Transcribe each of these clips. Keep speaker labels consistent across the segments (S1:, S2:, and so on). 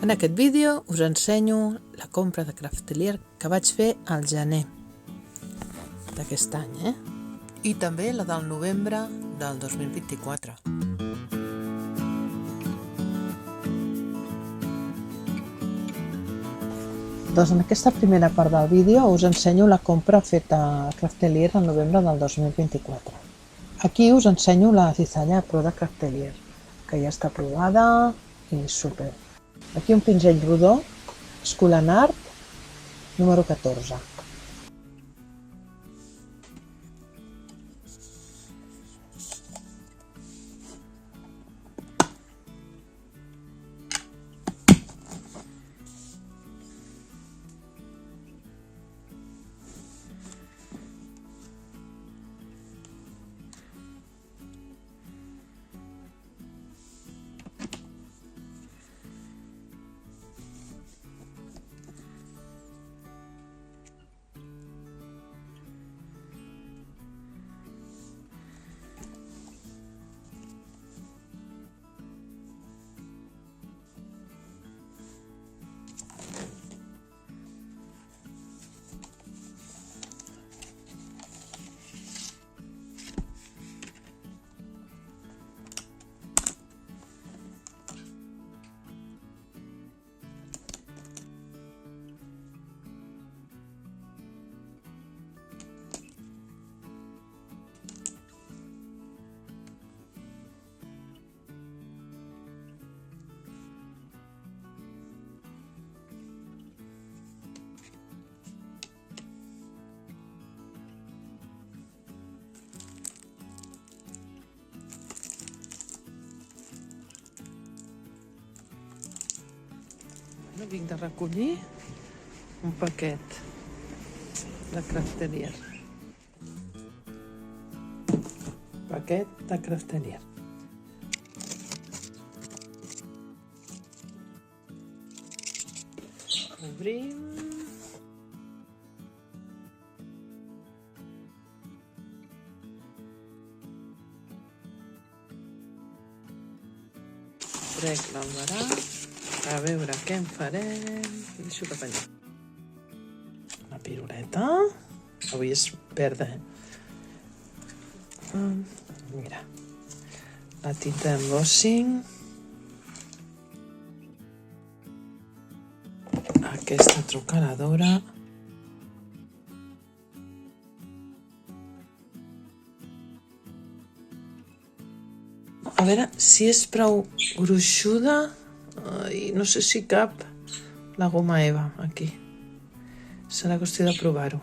S1: En aquest vídeo us ensenyo la compra de Craftelier que vaig fer al gener d'aquest any, i també la del novembre del 2024. Doncs en aquesta primera part del vídeo us ensenyo la compra feta a Craftelier el novembre del 2024. Aquí us ensenyo la cizalla Pro de Craftelier, que ja està provada i super. Aquí un pinzell rodó, School&Art, número 14. Vinc de recollir un paquet de Craftelier. Paquet de Craftelier. Obrim. Trec l'embaràs. A veure què en farem. Deixo cap allà. Una piruleta. Avui és verda, Mira. La tinta embossing. Aquesta trucadora. A veure si és prou gruixuda. No sé si cap la goma eva aquí. Serà qüestió de provar-ho.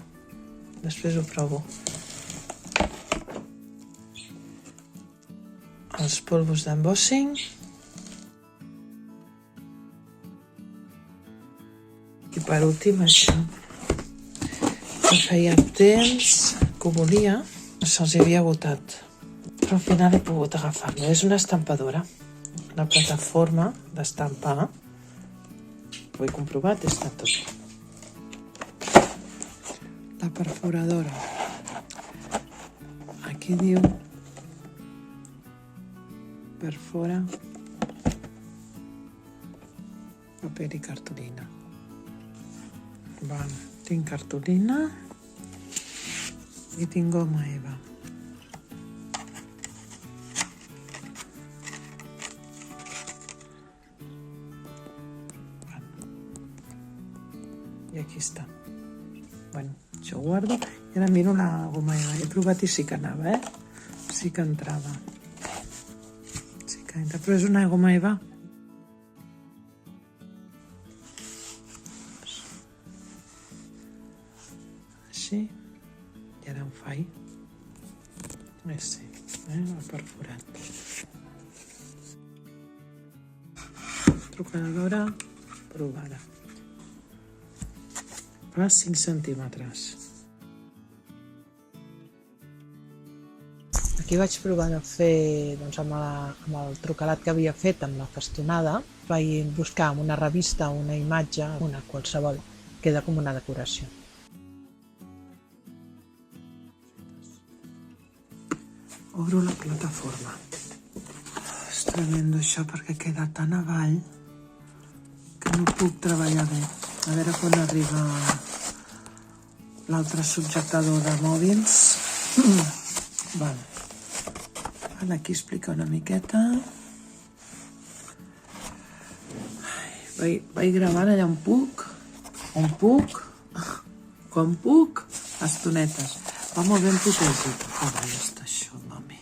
S1: Després ho provo. Els polvos d'embossing. I per últim això. Que feia temps que ho volia, se'ls havia agotat. Però al final he pogut agafar-lo. És una estampadora. La plataforma d'estampar. Ho he comprovat, està tot. La perforadora. Aquí diu perfora paper i cartolina. Tinc cartolina i tinc goma eva. I aquí està. Bueno, això ho guardo. I ara miro la goma eva. He provat i sí que anava, Sí que entrava. Sí que entra. Però és una goma eva. Així. I ara ho faig. Així, el perforat. Trucadora provada. 5 centímetres. Aquí vaig provar de fer amb el trucalat que havia fet amb la festonada. Vaig buscar en una revista una imatge, una qualsevol, queda com una decoració. Obro la plataforma. És tremendo això perquè queda tan avall que no puc treballar bé. A veure quan arriba l'altre subjectador de mòbils. Vale. Aquí explica una miqueta. Vaig gravant allà on puc, quan puc, estonetes. Va molt ben protegit. Ja està això, mami.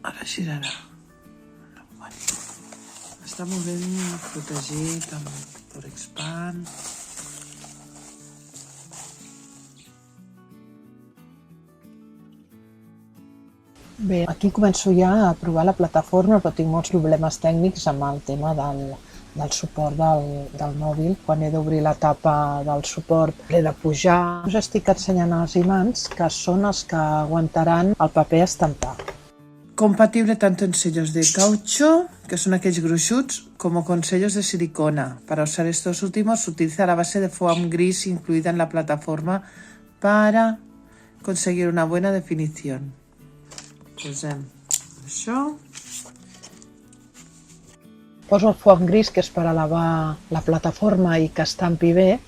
S1: Ara girarà. Està molt ben protegit amb Forexpan.
S2: Bé, aquí començo ja a provar la plataforma, però tinc molts problemes tècnics amb el tema del suport del mòbil. Quan he d'obrir la tapa del suport l'he de pujar. Us estic ensenyant els imants, que són els que aguantaran el paper estampat.
S1: Compatible tanto en sellos de caucho, que son aquellos gruixuts, como con sellos de silicona. Para usar estos últimos se utiliza la base de foam gris incluida en la plataforma para conseguir una buena definición. Posem això.
S2: Poso el foam gris, que és per elevar la plataforma i que estampi bé,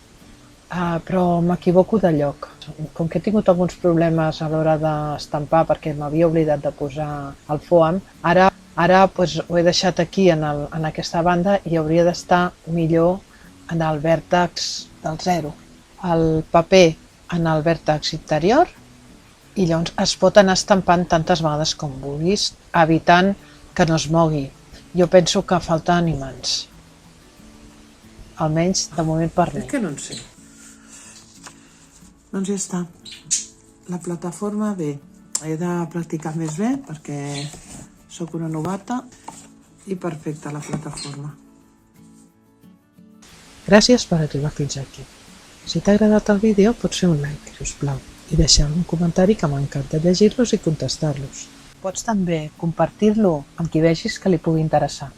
S2: però m'equivoco de lloc. Com que he tingut alguns problemes a l'hora d'estampar perquè m'havia oblidat de posar el foam, ara ho he deixat aquí en aquesta banda i hauria d'estar millor en el vèrtex del 0. El paper en el vèrtex interior i llavors es pot anar estampant tantes vegades com vulguis, evitant que no es mogui. Jo penso que falten imants. Almenys de moment per mi.
S1: És que no en sé. Doncs ja està. La plataforma bé. He de practicar més bé perquè sóc una novata i perfecta la plataforma.
S2: Gràcies per arribar fins aquí. Si t'ha agradat el vídeo pots fer un like, sisplau, i deixar un comentari que m'encanta llegir-los i contestar-los. Pots també compartir-lo amb qui vegis que li pugui interessar.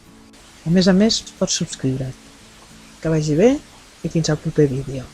S2: A més, pots subscriure't. Que vagi bé i fins al proper vídeo.